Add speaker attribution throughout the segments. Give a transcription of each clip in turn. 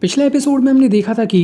Speaker 1: पिछले एपिसोड में हमने देखा था कि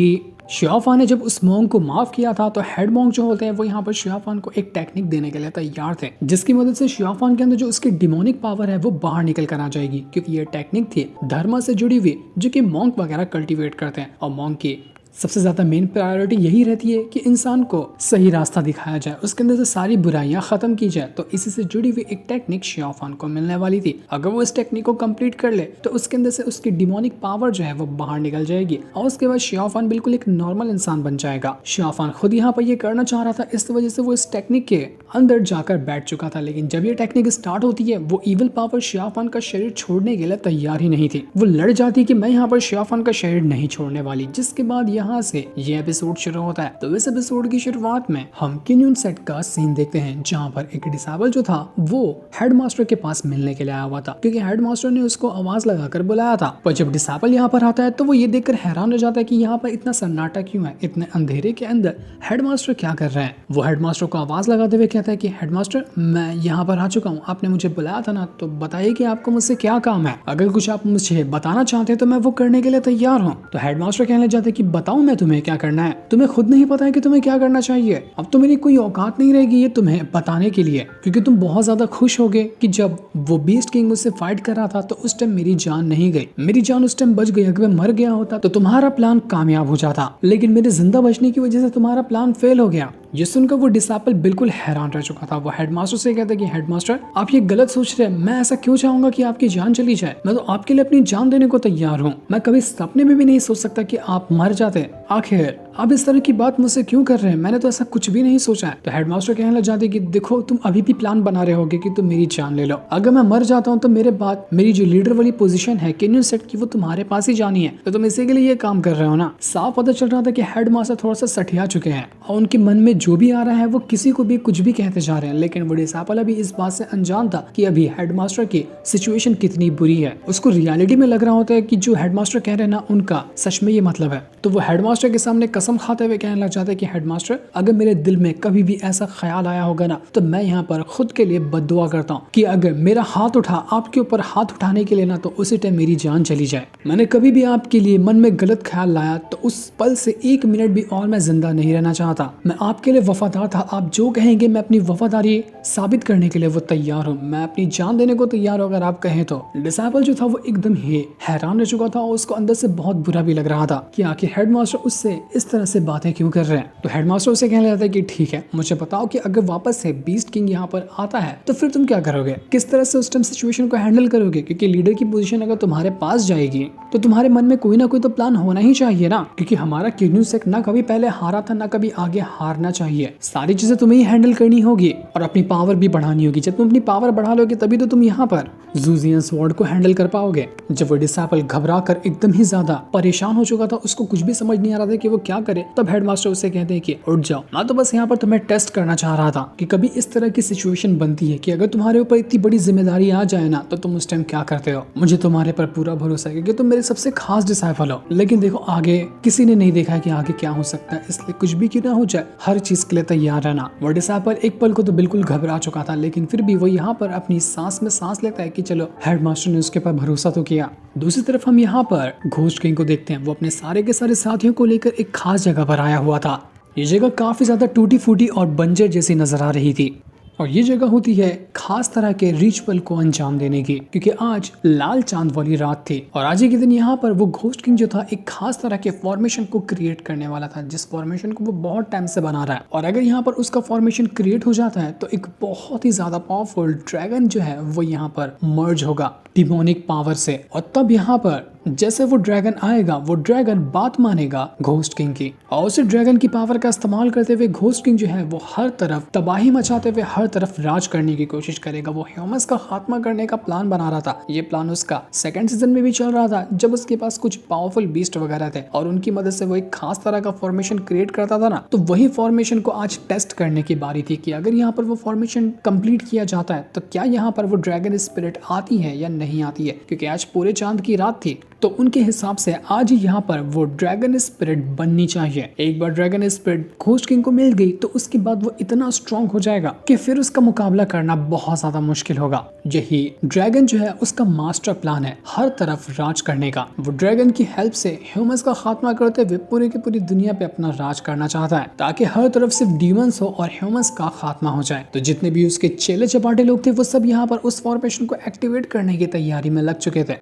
Speaker 1: शियाफान ने जब उस मॉन्क को माफ किया था तो हेड मॉन्क जो होते हैं वो यहाँ पर शियाफान को एक टेक्निक देने के लिए तैयार थे, जिसकी मदद से शियाफान के अंदर जो उसकी डिमोनिक पावर है वो बाहर निकल कर आ जाएगी, क्योंकि ये टेक्निक थी धर्म से जुड़ी हुई जो कि मॉन्क वगैरह कल्टीवेट करते हैं। और मॉन्क की सबसे ज्यादा मेन प्रायोरिटी यही रहती है कि इंसान को सही रास्ता दिखाया जाए, उसके अंदर से सारी बुराइयां खत्म की जाए। तो इसी से जुड़ी हुई एक टेक्निक शियाफान को मिलने वाली थी। अगर वो इस टेक्निक को कंप्लीट कर ले तो उसके अंदर से उसकी डिमोनिक पावर जो है वो बाहर निकल जाएगी और उसके बाद शियाफान बिल्कुल एक नॉर्मल इंसान बन जाएगा। शियाफान खुद यहाँ पर ये करना चाह रहा था, इस वजह से वो इस टेक्निक के अंदर जाकर बैठ चुका था। लेकिन जब ये टेक्निक स्टार्ट होती है वो इविल पावर शियाफान का शरीर छोड़ने के लिए तैयार ही नहीं थी। वो लड़ जाती कि मैं यहाँ पर शियाफान का शरीर नहीं छोड़ने वाली, जिसके बाद यहाँ से ये एपिसोड शुरू होता है। तो इस एपिसोड की शुरुआत में हम किन्यून सेट का सीन देखते हैं, जहाँ पर एक डिसेबल जो था वो हेडमास्टर के पास मिलने के लिए आया हुआ था, क्योंकि हेडमास्टर ने उसको आवाज लगाकर बुलाया था। पर जब डिसेबल यहाँ पर आता है तो वो ये देखकर हैरान हो जाता है कि यहाँ पर इतना सन्नाटा क्यों है, इतने अंधेरे के अंदर हेडमास्टर क्या कर रहे हैं। वो हेडमास्टर को आवाज लगाते हुए कहता है कि हेडमास्टर, मैं यहाँ पर आ चुका हूँ, आपने मुझे बुलाया था ना, तो बताइए कि आपको मुझसे क्या काम है। अगर कुछ आप मुझे बताना चाहते हैं तो मैं वो करने के लिए तैयार हूँ। तो हेडमास्टर कहने लग जाते हैं कि बताऊं मैं तुम्हें क्या करना है, तुम्हें खुद नहीं पता है कि तुम्हें क्या करना चाहिए। अब तो मेरी कोई औकात नहीं रहेगी ये तुम्हें बताने के लिए, क्योंकि तुम बहुत ज्यादा खुश होगे कि जब वो बीस्ट किंग मुझसे फाइट कर रहा था तो उस टाइम मेरी जान नहीं गई, मेरी जान उस टाइम बच गई। अगर मैं मर गया होता तो तुम्हारा प्लान कामयाब हो जाता, लेकिन मेरे जिंदा बचने की वजह से तुम्हारा प्लान फेल हो गया। ये सुनकर वो डिसेबल बिल्कुल हैरान रह चुका था। वो हेडमास्टर से कहता है कि हेडमास्टर, आप ये गलत सोच रहे हैं, मैं ऐसा क्यों चाहूंगा कि आपकी जान चली जाए। मैं तो आपके लिए अपनी जान देने को तैयार हूँ। मैं कभी सपने में भी नहीं सोच सकता कि आप मर जाते। आखिर आप इस तरह की बात मुझसे क्यों कर रहे हैं, मैंने तो ऐसा कुछ भी नहीं सोचा है। तो हेडमास्टर कहने लग जाते कि देखो, तुम अभी भी प्लान बना रहे होगे कि तुम मेरी जान ले लो। अगर मैं मर जाता हूँ तो मेरे बाद मेरी जो लीडर वाली पोजीशन है किन्यून सेट की, वो तुम्हारे पास ही जानी है। तो तुम इसी के लिए ये काम कर रहे हो ना। साफ पता चल रहा था कि हेडमास्टर थोड़ा सा सठिया चुके हैं और उनके मन में जो भी आ रहा है वो किसी को भी कुछ भी कहते जा रहे हैं। लेकिन वो डिसेबल अभी इस बात से अनजान था कि अभी हेडमास्टर की सिचुएशन कितनी बुरी है। उसको रियलिटी में लग रहा होता है कि जो हेडमास्टर कह रहे हैं ना, उनका सच में ये मतलब है। तो वो हेडमास्टर के सामने कसम खाते हुए कहने लग जाता है कि हेडमास्टर, अगर मेरे दिल में कभी भी ऐसा ख्याल आया होगा ना, तो मैं यहाँ पर खुद के लिए बद्दुआ करता हूँ कि अगर मेरा हाथ उठा आपके ऊपर हाथ उठाने के लिए ना, तो उसी टाइम मेरी जान चली जाए। मैंने कभी भी आपके लिए मन में गलत ख्याल लाया तो उस पल से एक मिनट भी और मैं जिंदा नहीं रहना चाहता। मैं आपके लिए वफादार था, आप जो कहेंगे मैं अपनी वफादारी साबित करने के लिए वो तैयार हूँ, मैं अपनी जान देने को तैयार हूँ अगर आप कहें तो। डिसेबल जो था वो एकदम ही हैरान रह चुका था और उसको अंदर से बहुत बुरा भी लग रहा था कि आखिर हेडमास्टर उससे इस तरह से बातें क्यों कर रहे हैं। तो हेडमास्टर उसे कहने लगता है कि ठीक है, मुझे बताओ कि अगर वापस से बीस्ट किंग यहाँ पर आता है तो फिर तुम क्या करोगे, किस तरह से उस टाइम सिचुएशन को हैंडल करोगे। क्योंकि लीडर की पोजीशन अगर तुम्हारे पास जाएगी तो तुम्हारे मन में कोई ना कोई तो प्लान होना ही चाहिए ना, क्योंकि हमारा किन्यून सेट ना कभी पहले हारा था ना कभी आगे हारना चाहिए। सारी चीजें तुम्हें ही हैंडल करनी होगी और अपनी पावर भी बढ़ानी होगी। जब तुम अपनी पावर बढ़ा लोगे तभी तो तुम यहाँ पर ज़ूज़ियन स्वॉर्ड को हैंडल कर पाओगे। जब वो डिसेबल घबरा कर एकदम ही ज्यादा परेशान हो चुका था, उसको कुछ भी समझ नहीं आ रहा था कि वो क्या करे, तब हेडमास्टर उसे कहते हैं कि उठ जाओ। मैं तो बस यहाँ पर तुम्हें टेस्ट करना चाह रहा था कि कभी इस तरह की सिचुएशन बनती है कि अगर तुम्हारे ऊपर इतनी बड़ी जिम्मेदारी आ जाए ना, तो तुम उस टाइम क्या करते हो। मुझे तुम्हारे पर पूरा भरोसा है क्योंकि तुम मेरे सबसे खास डिसाइपल हो। लेकिन देखो, आगे किसी ने नहीं देखा है कि आगे क्या हो सकता है, इसलिए कुछ भी क्यों ना हो जाए, हर चीज के लिए तैयार रहना। वो डिसेबल एक पल को तो बिल्कुल घबरा चुका था, लेकिन फिर भी वो यहाँ पर अपनी सांस में सांस लेता है कि चलो, हेडमास्टर ने उसके पर भरोसा तो किया। दूसरी तरफ हम यहाँ पर घोस्ट किंग को देखते हैं। वो अपने सारे के सारे साथियों को लेकर एक खास जगह पर आया हुआ था। ये जगह काफी ज्यादा टूटी फूटी और बंजर जैसी नजर आ रही थी और ये जगह होती है खास तरह के रिचुअल को अंजाम देने की, क्योंकि आज लाल चांद वाली रात थी और आज ही के दिन यहाँ पर वो घोस्ट किंग जो था एक खास तरह के फॉर्मेशन को क्रिएट करने वाला था, जिस फॉर्मेशन को वो बहुत टाइम से बना रहा है। और अगर यहाँ पर उसका फॉर्मेशन क्रिएट हो जाता है तो एक बहुत ही ज्यादा पावरफुल ड्रैगन जो है वो यहाँ पर मर्ज होगा डिमोनिक पावर से। और तब यहाँ पर जैसे वो ड्रैगन आएगा, वो ड्रैगन बात मानेगा घोस्ट किंग की और उस ड्रैगन की पावर का इस्तेमाल करते हुए घोस्ट किंग जो है वो हर तरफ तबाही मचाते हुए हर तरफ राज करने की कोशिश करेगा। वो ह्यूमंस का खात्मा करने का प्लान बना रहा था। ये प्लान उसका सेकंड सीजन में भी चल रहा था, जब उसके पास कुछ पावरफुल बीस्ट वगैरह थे और उनकी मदद से वो एक खास तरह का फॉर्मेशन क्रिएट करता था ना। तो वही फॉर्मेशन को आज टेस्ट करने की बारी थी कि अगर यहाँ पर वो फॉर्मेशन कंप्लीट किया जाता है तो क्या यहाँ पर वो ड्रैगन स्पिरिट आती है या नहीं आती है, क्योंकि आज पूरे चांद की रात थी तो उनके हिसाब से आज ही यहाँ पर वो ड्रैगन स्पिरिट बननी चाहिए। एक बार ड्रैगन स्पिरिट घोस्ट किंग को मिल गई तो उसके बाद वो इतना स्ट्रांग हो जाएगा कि फिर उसका मुकाबला करना बहुत ज्यादा मुश्किल होगा। यही ड्रैगन जो है उसका मास्टर प्लान है हर तरफ राज करने का। वो ड्रैगन की हेल्प से ह्यूमंस का खात्मा करते हुए पूरी की पूरी दुनिया पे अपना राज करना चाहता है ताकि हर तरफ सिर्फ डीमंस हो और ह्यूमंस का खात्मा हो जाए। तो जितने भी उसके चेले चपाटे लोग थे वो सब यहाँ पर उस फॉर्मेशन को एक्टिवेट करने की तैयारी में लग चुके थे।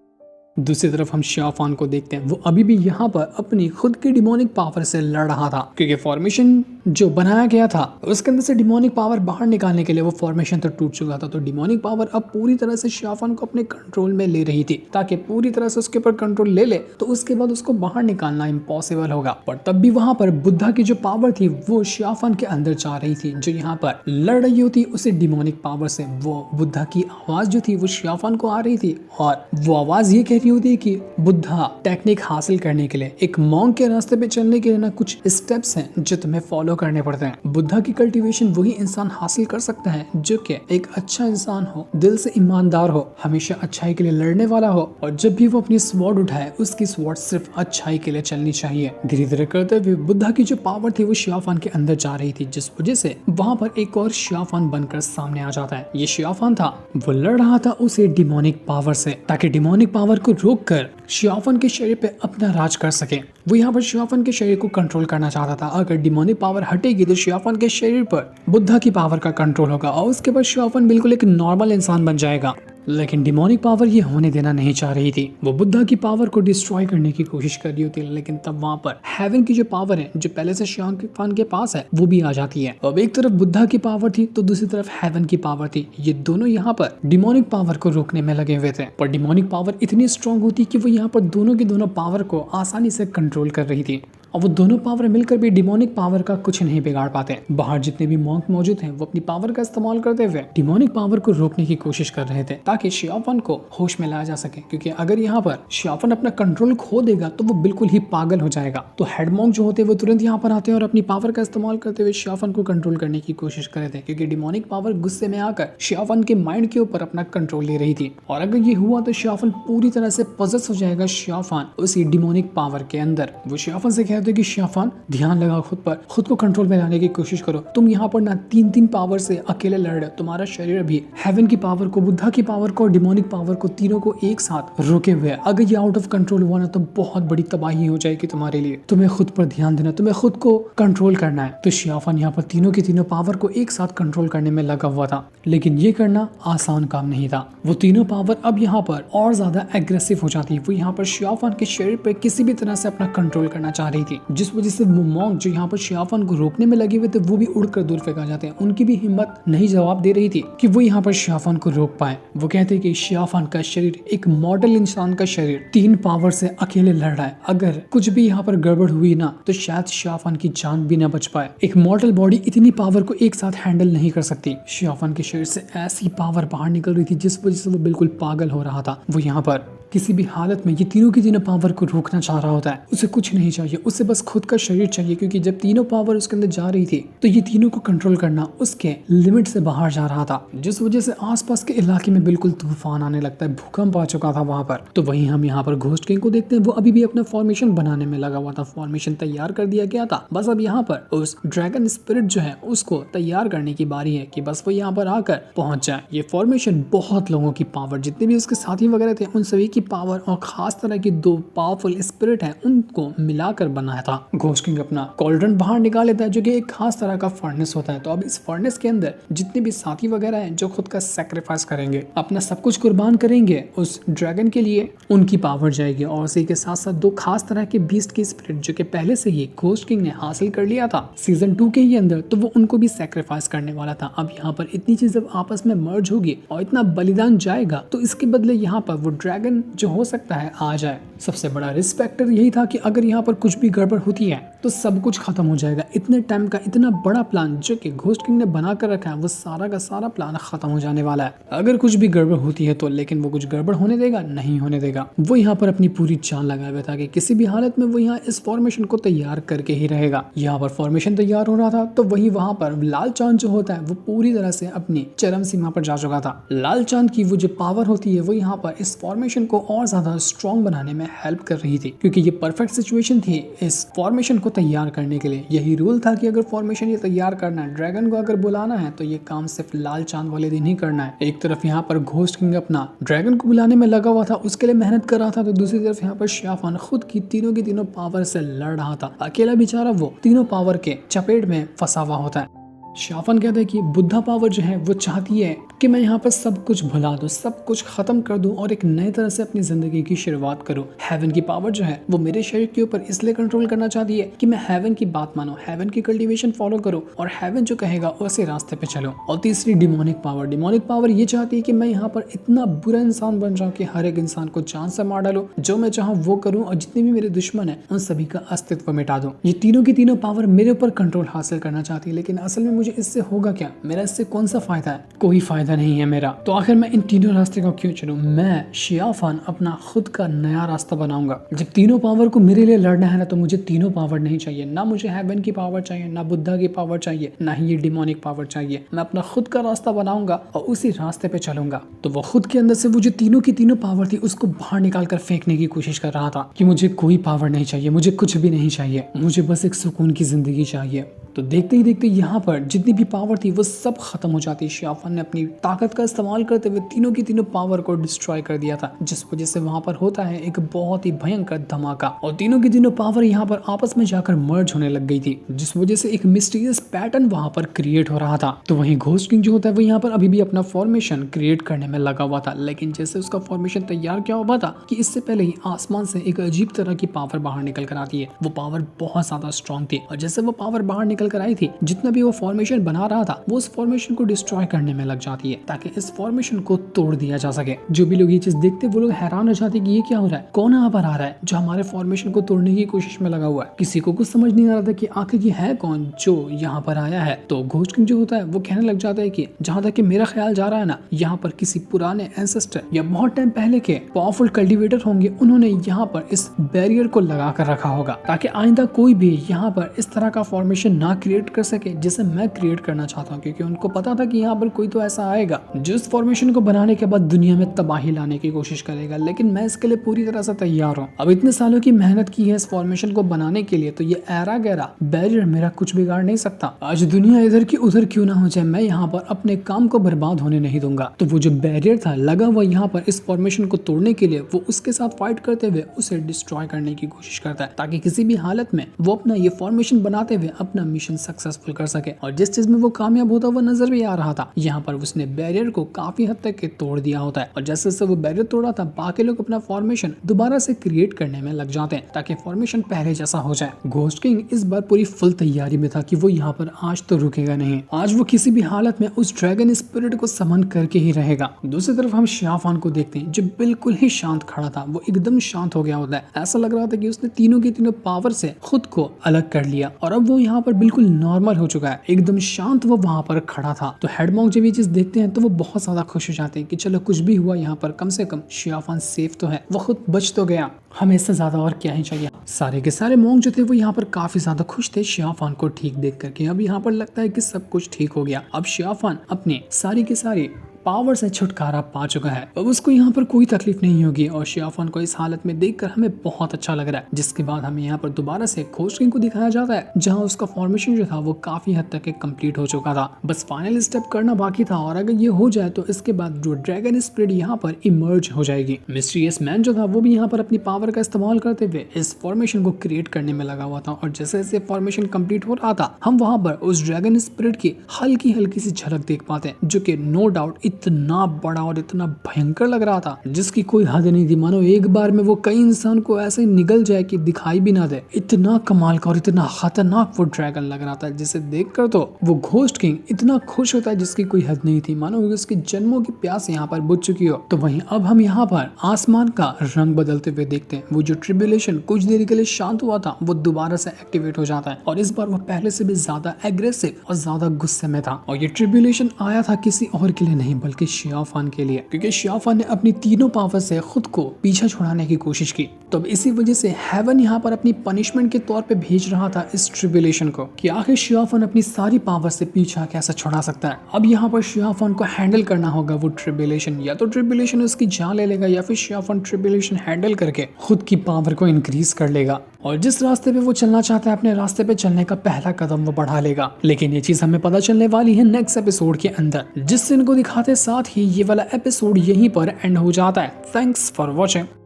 Speaker 1: दूसरी तरफ हम शियाफान को देखते हैं, वो अभी भी यहाँ पर अपनी खुद की डिमोनिक पावर से लड़ रहा था क्योंकि फॉर्मेशन जो बनाया गया था उसके अंदर से डिमोनिक पावर बाहर निकालने के लिए वो फॉर्मेशन तो टूट चुका था। तो डिमोनिक पावर अब पूरी तरह से शियाफान को अपने कंट्रोल में ले रही थी ताकि पूरी तरह से उसके ऊपर कंट्रोल ले ले तो उसके बाद उसको बाहर निकालना इम्पॉसिबल होगा। पर तब भी वहां पर बुद्धा की जो पावर थी वो शियाफान के अंदर जा रही थी, जो यहाँ पर लड़ रही होती उसे डिमोनिक पावर से। वो बुद्धा की आवाज जो थी वो शियाफान को आ रही थी और वो आवाज ये कह रही होती कि बुद्धा टेक्निक हासिल करने के लिए एक मॉन्क के रास्ते पे चलने के लिए ना कुछ स्टेप्स हैं जो तुम्हें फॉलो करने पड़ते हैं। बुद्धा की कल्टीवेशन वही इंसान हासिल कर सकता है जो कि एक अच्छा इंसान हो, दिल से ईमानदार हो, हमेशा अच्छाई के लिए लड़ने वाला हो और जब भी वो अपनी स्वॉर्ड उठाए उसकी स्वॉर्ड सिर्फ अच्छाई के लिए चलनी चाहिए। धीरे धीरे करते हुए बुद्धा की जो पावर थी वो शियाफान के अंदर जा रही थी, जिस वजह से वहां पर एक और शियाफान बनकर सामने आ जाता है। ये शियाफान था वो लड़ रहा था उसे डिमोनिक पावर से ताकि डिमोनिक पावर को रोक कर शियाफान के शरीर पे अपना राज कर सके। वो यहाँ पर शियाफान के शरीर को कंट्रोल करना चाहता था। अगर डिमोनिक पावर हटेगी तो शियाफान के शरीर पर बुद्धा की पावर का कंट्रोल होगा और उसके बाद शियाफान बिल्कुल एक नॉर्मल इंसान बन जाएगा। लेकिन डिमोनिक पावर ये होने देना नहीं चाह रही थी। वो बुद्धा की पावर को डिस्ट्रॉय करने की कोशिश कर रही होती है, लेकिन तब वहां पर हेवन की जो पावर है जो पहले से शियाफान के पास है वो भी आ जाती है। अब एक तरफ बुद्धा की पावर थी तो दूसरी तरफ हेवन की पावर थी। ये दोनों यहाँ पर डिमोनिक पावर को रोकने में लगे हुए थे, पर डिमोनिक पावर इतनी स्ट्रॉन्ग होती कि वो यहाँ पर दोनों की दोनों पावर को आसानी से कंट्रोल कर रही थी और वो दोनों पावर मिलकर भी डिमोनिक पावर का कुछ नहीं बिगाड़ पाते। बाहर जितने भी मॉन्क मौजूद हैं वो अपनी पावर का इस्तेमाल करते हुए डिमोनिक पावर को रोकने की कोशिश कर रहे थे ताकि शियाफान को होश में लाया जा सके, क्योंकि अगर यहाँ पर शियाफान अपना कंट्रोल खो देगा तो वो बिल्कुल ही पागल हो जाएगा। तो हेड मॉन्क जो होते हैं वो तुरंत यहाँ पर आते हैं और अपनी पावर का इस्तेमाल करते हुए शियाफान को कंट्रोल करने की कोशिश कर रहे थे, क्योंकि डिमोनिक पावर गुस्से में आकर शियाफान के माइंड के ऊपर अपना कंट्रोल ले रही थी। और अगर ये हुआ तो शियाफान पूरी तरह से पॉसेस हो जाएगा शियाफान उसी डिमोनिक पावर के अंदर। वो शियाफान से कहते हैं कि शियाफान ध्यान लगाओ खुद पर, खुद को कंट्रोल में लाने की कोशिश करो। तुम यहाँ पर ना तीन पावर से अकेले लड़ रहे हो, तुम्हारा शरीर भी हेवन की पावर को, बुद्धा की पावर को, डिमोनिक पावर को, तीनों को एक साथ रोके हुए। अगर ये आउट ऑफ कंट्रोल हुआ ना तो बहुत बड़ी तबाही हो जाएगी तुम्हारे लिए। तुम्हें खुद पर ध्यान देना, तुम्हें खुद को कंट्रोल करना है। तो शियाफान यहाँ पर तीनों की तीनों पावर को एक साथ कंट्रोल करने में लगा हुआ था, लेकिन ये करना आसान काम नहीं था। वो तीनों पावर अब यहाँ पर और ज्यादा एग्रेसिव हो जाती है। वो यहाँ पर शियाफान के शरीर पर किसी भी तरह से अपना कंट्रोल करना चाह रही थी, जिस वजह से वो मॉन्क जो यहाँ पर शियाफान को रोकने में लगे हुए थे वो भी उड़कर दूर फेंका जाते हैं। उनकी भी हिम्मत नहीं जवाब दे रही थी कि वो यहाँ पर शियाफान को रोक पाए। वो कहते हैं कि शियाफान का शरीर एक मॉडल इंसान का शरीर 3 पावर से अकेले लड़ रहा है। अगर कुछ भी यहाँ पर गड़बड़ हुई ना तो शायद शियाफान की जान भी ना बच पाए। एक मॉडल बॉडी इतनी पावर को एक साथ हैंडल नहीं कर सकती। शियाफान के शरीर से ऐसी पावर बाहर निकल रही थी जिस वजह से वो बिल्कुल पागल हो रहा था। वो यहाँ पर किसी भी हालत में ये तीनों की तीनों पावर को रोकना चाह रहा होता है। उसे कुछ नहीं चाहिए, उसे बस खुद का शरीर चाहिए, क्योंकि जब तीनों पावर उसके अंदर जा रही थी तो ये तीनों को कंट्रोल करना उसके लिमिट से बाहर जा रहा था, जिस वजह से आसपास के इलाके में बिल्कुल तूफान आने लगता है, भूकंप आ चुका था वहां पर। तो वहीं हम यहाँ पर घोस्ट किंग को देखते हैं, वो अभी भी अपना फॉर्मेशन बनाने में लगा हुआ था। फॉर्मेशन तैयार कर दिया गया था, बस अब यहाँ पर उस ड्रैगन स्पिरिट जो है उसको तैयार करने की बारी है कि बस वो यहाँ पर आकर पहुंच जाए। ये फॉर्मेशन बहुत लोगों की पावर, जितने भी उसके साथी वगैरह थे उन सभी की पावर और खास तरह की 2 पावरफुल स्पिरिट है उनको मिलाकर बनाया था। घोस्ट किंग अपना कॉल्ड्रन बाहर निकाल लेता है जो कि एक खास तरह का फर्नेस होता है। तो अब इस फर्नेस के अंदर जितने भी साथी वगैरह हैं जो खुद का सैक्रिफाइस करेंगे, अपना सब कुछ कुर्बान करेंगे उस ड्रैगन के लिए, उनकी पावर जाएगी। और उसी के साथ साथ 2 खास तरह के बीस्ट की स्पिरिट जो कि पहले से ही घोस्ट किंग ने हासिल कर लिया था सीजन 2 के ही अंदर, तो वो उनको भी सैक्रिफाइस करने वाला था। अब यहाँ पर इतनी चीज जब आपस में मर्ज होगी और इतना बलिदान जाएगा तो इसके बदले यहाँ पर वो ड्रैगन जो हो सकता है आ जाए। सबसे बड़ा रिस्पेक्टर यही था कि अगर यहाँ पर कुछ भी गड़बड़ होती है तो सब कुछ खत्म हो जाएगा। इतने टाइम का इतना बड़ा प्लान जो कि घोस्ट किंग ने बना कर रखा है वो सारा का सारा प्लान खत्म हो जाने वाला है। अगर कुछ भी गड़बड़ होती है तो, लेकिन वो कुछ गड़बड़ होने देगा नहीं होने देगा। वो यहाँ पर अपनी पूरी जान लगाए हुए था कि किसी भी हालत में वो यहाँ इस फॉर्मेशन को तैयार करके ही रहेगा। यहाँ पर फॉर्मेशन तैयार हो रहा था तो वहीं वहां पर लाल चांद जो होता है वो पूरी तरह से अपनी चरम सीमा पर जा चुका था। लाल चांद की वो जो पावर होती है वो यहाँ पर इस फॉर्मेशन को और ज्यादा स्ट्रॉन्ग बनाने में हेल्प कर रही थी, क्योंकि ये परफेक्ट सिचुएशन थी इस फॉर्मेशन को तैयार करने के लिए। यही रूल था कि अगर फॉर्मेशन ये तैयार करना है, ड्रैगन को अगर बुलाना है, तो ये काम सिर्फ लाल चांद वाले दिन ही करना है। एक तरफ यहाँ पर घोस्ट किंग अपना ड्रैगन को बुलाने में लगा हुआ था, उसके लिए मेहनत कर रहा था, तो दूसरी तरफ यहाँ पर शियाफान खुद की तीनों पावर से लड़ रहा था। अकेला बेचारा वो तीनों पावर के चपेट में फंसा हुआ होता है। शियाफान कहता है कि बुद्धा पावर जो है वो चाहती है कि मैं यहाँ पर सब कुछ भुला दूं, सब कुछ खत्म कर दूं और एक नए तरह से अपनी जिंदगी की शुरुआत करूं। हेवन की पावर जो है वो मेरे शरीर के ऊपर इसलिए कंट्रोल करना चाहती है कि मैं हेवन की बात मानूं, हेवन की कल्टीवेशन फॉलो करूं और हेवन जो कहेगा उसी रास्ते पे चलूं। और तीसरी डिमोनिक पावर ये चाहती है कि मैं यहाँ पर इतना बुरा इंसान बन जाऊं कि हर एक इंसान को जान से मार डालूं, जो मैं चाहूँ वो करूँ और जितने भी मेरे दुश्मन है उन सभी का अस्तित्व मिटा दूं। ये तीनों की तीनों पावर मेरे ऊपर कंट्रोल हासिल करना चाहती है, लेकिन असल में मुझे इससे होगा क्या? मेरा इससे कौन सा फायदा है? कोई फायदा नहीं है मेरा। तो आखिर मैं इन तीनों रास्ते को क्यों चलूं? मैं शियाफान अपना खुद का नया रास्ता बनाऊंगा। जब तीनों पावर को मेरे लिए लड़ना है ना, तो मुझे तीनों पावर नहीं चाहिए। ना मुझे हेवन की पावर चाहिए, ना बुद्धा की पावर चाहिए, ना ही ये डिमोनिक पावर चाहिए। मैं अपना खुद का रास्ता बनाऊंगा और उसी रास्ते पे चलूंगा। तो वो खुद के अंदर से वो जो तीनों की तीनों पावर थी उसको बाहर निकाल कर फेंकने की कोशिश कर रहा था कि मुझे कोई पावर नहीं चाहिए, मुझे कुछ भी नहीं चाहिए, मुझे बस एक सुकून की जिंदगी चाहिए। तो देखते ही देखते यहाँ पर जितनी भी पावर थी वो सब खत्म हो जाती है। शियाफान ने अपनी ताकत का इस्तेमाल करते हुए तीनों की तीनों पावर को डिस्ट्रॉय कर दिया था, जिस वजह से वहां पर होता है एक बहुत ही भयंकर धमाका और तीनों की तीनों पावर यहाँ पर आपस में जाकर मर्ज होने लग गई थी, जिस वजह से एक मिस्टीरियस पैटर्न वहां पर क्रिएट हो रहा था। तो वहीं घोस्ट किंग जो होता है वो यहाँ पर अभी भी अपना फॉर्मेशन क्रिएट करने में लगा हुआ था, लेकिन जैसे उसका फॉर्मेशन तैयार क्या हुआ था कि इससे पहले ही आसमान से एक अजीब तरह की पावर बाहर निकल कर आती है। वो पावर बहुत ज्यादा स्ट्रॉन्ग थी और जैसे वो पावर बाहर निकल कर आई थी, जितना भी वो फॉर्मेशन बना रहा था वो उस फॉर्मेशन को डिस्ट्रॉय करने में लग जाती है ताकि इस फॉर्मेशन को तोड़ दिया जा सके। जो भी लोग ये चीज देखते वो लोग हैरान हो जाते कि ये क्या हो रहा है, कौन यहाँ पर आ रहा है जो हमारे फॉर्मेशन को तोड़ने की कोशिश में लगा हुआ है। किसी को कुछ समझ नहीं आ रहा था कि आखिर ये है कौन जो यहाँ पर आया है। तो घोस्ट किंग जो होता है वो कहने लग जाता है कि जहाँ तक कि मेरा ख्याल जा रहा है ना, यहाँ पर किसी पुराने एंसेस्टर या बहुत टाइम पहले के पावरफुल कल्टीवेटर होंगे, उन्होंने यहाँ पर इस बैरियर को लगा कर रखा होगा ताकि आइंदा कोई भी यहाँ पर इस तरह का फॉर्मेशन ना क्रिएट कर सके जिसे मैं क्रिएट करना चाहता हूँ, क्योंकि उनको पता था कि यहाँ पर कोई तो ऐसा आएगा जो इस फॉर्मेशन को बनाने के बाद दुनिया में तबाही लाने की कोशिश करेगा, लेकिन मैं इसके लिए पूरी तरह से तैयार हूँ। अब इतने सालों की मेहनत की है इस फॉर्मेशन को बनाने के लिए, तो ये ऐरा गहरा बैरियर मेरा कुछ बिगाड़ नहीं सकता। आज दुनिया इधर की उधर क्यों ना हो जाए, मैं यहाँ पर अपने काम को बर्बाद होने नहीं दूंगा। तो वो जो बैरियर था लगा हुआ यहाँ पर इस फॉर्मेशन को तोड़ने के लिए, वो उसके साथ फाइट करते हुए उसे डिस्ट्रॉय करने की कोशिश करता है ताकि किसी भी हालत में वो अपना ये फॉर्मेशन बनाते हुए अपना मिशन सक्सेसफुल कर सके। और जिस चीज में वो कामयाब होता हुआ नजर भी आ रहा था, यहाँ पर उसने बैरियर को काफी हद तक तोड़ दिया होता है। और जैसे जैसे वो बैरियर तोड़ा था, बाकी लोग अपना फॉर्मेशन दोबारा से क्रिएट करने में लग जाते हैं ताकि फॉर्मेशन पहले जैसा हो जाए। घोस्ट किंग इस बार पूरी फुल तैयारी में था कि वो यहाँ पर आज तो रुकेगा नहीं, आज वो किसी भी हालत में उस ड्रैगन स्पिरिट को समन करके ही रहेगा। दूसरी तरफ हम शियाफान को देखते हैं जो बिल्कुल ही शांत खड़ा था, वो एकदम शांत हो गया होता है। ऐसा लग रहा था कि उसने तीनों की तीनों पावर से खुद को अलग कर लिया और अब वो यहाँ पर बिल्कुल नॉर्मल हो चुका है, एकदम शांत वो वहां पर खड़ा था। तो हेड मॉन्क जब ये चीज देखते हैं तो वो बहुत ज्यादा खुश हो जाते हैं कि चलो कुछ भी हुआ यहाँ पर कम से कम शियाफान सेफ तो है, वो खुद बच तो गया, हमें इससे ज्यादा और क्या ही चाहिए। सारे के सारे मॉन्क जो थे वो यहाँ पर काफी ज्यादा खुश थे शियाफान को ठीक देख करके। अब यहाँ पर लगता है कि सब कुछ ठीक हो गया, अब शियाफान अपने सारी की सारी पावर से छुटकारा पा चुका है, अब उसको यहाँ पर कोई तकलीफ नहीं होगी। और शियाफान को इस हालत में देखकर हमें बहुत अच्छा लग रहा है, जिसके बाद हमें यहाँ पर दोबारा से घोस्ट किंग को दिखाया जाता है जहाँ उसका फॉर्मेशन जो था वो काफी हद तक कंप्लीट हो चुका था, बस फाइनल स्टेप करना बाकी था। और अगर ये हो जाए तो इसके बाद जो ड्रैगन स्पिरिट यहाँ पर इमर्ज हो जाएगी। मिस्टीरियस मैन जो था वो भी यहाँ पर अपनी पावर का इस्तेमाल करते हुए इस फॉर्मेशन को क्रिएट करने में लगा हुआ था। और जैसे जैसे फॉर्मेशन कंप्लीट हो रहा था, हम वहां पर उस ड्रैगन स्पिरिट की हल्की हल्की सी झलक देख पाते हैं, जो कि नो डाउट इतना बड़ा और इतना भयंकर लग रहा था जिसकी कोई हद नहीं थी। मानो एक बार में वो कई इंसान को ऐसे निगल जाए कि दिखाई भी ना दे। इतना कमाल का और इतना खतरनाक वो ड्रैगन लग रहा था, जिसे देखकर तो वो घोस्ट किंग इतना खुश होता है जिसकी कोई हद नहीं थी, मानो उसकी जन्मों की प्यास यहाँ पर बुझ चुकी हो। तो वहीं अब हम यहाँ पर आसमान का रंग बदलते हुए देखते हैं। वो जो ट्रिब्यूलेशन कुछ देर के लिए शांत हुआ था वो दोबारा से एक्टिवेट हो जाता है और इस बार वो पहले से भी ज्यादा एग्रेसिव और ज्यादा गुस्से में था। और ये ट्रिब्यूलेशन आया था किसी और के लिए नहीं बल्कि शियाफान के लिए, क्योंकि शियाफान ने अपनी तीनों पावर से खुद को पीछे छुड़ाने की कोशिश की। तो अब इसी वजह से हेवन यहाँ पर अपनी पनिशमेंट के तौर पे भेज रहा था इस ट्रिबुलेशन को कि आखिर शियाफान अपनी सारी पावर से पीछा कैसे छुड़ा सकता है। अब यहाँ पर शियाफान को हैंडल करना होगा वो ट्रिबुलेशन, या तो ट्रिबुलेशन उसकी जान ले लेगा या फिर शियाफान ट्रिबुलेशन हैंडल करके खुद की पावर को इंक्रीज कर लेगा और जिस रास्ते पे वो चलना चाहता है अपने रास्ते पे चलने का पहला कदम वो बढ़ा लेगा। लेकिन ये चीज हमें पता चलने वाली है नेक्स्ट एपिसोड के अंदर, जिस सीन को दिखाते साथ ही ये वाला एपिसोड यहीं पर एंड हो जाता है। Thanks for watching.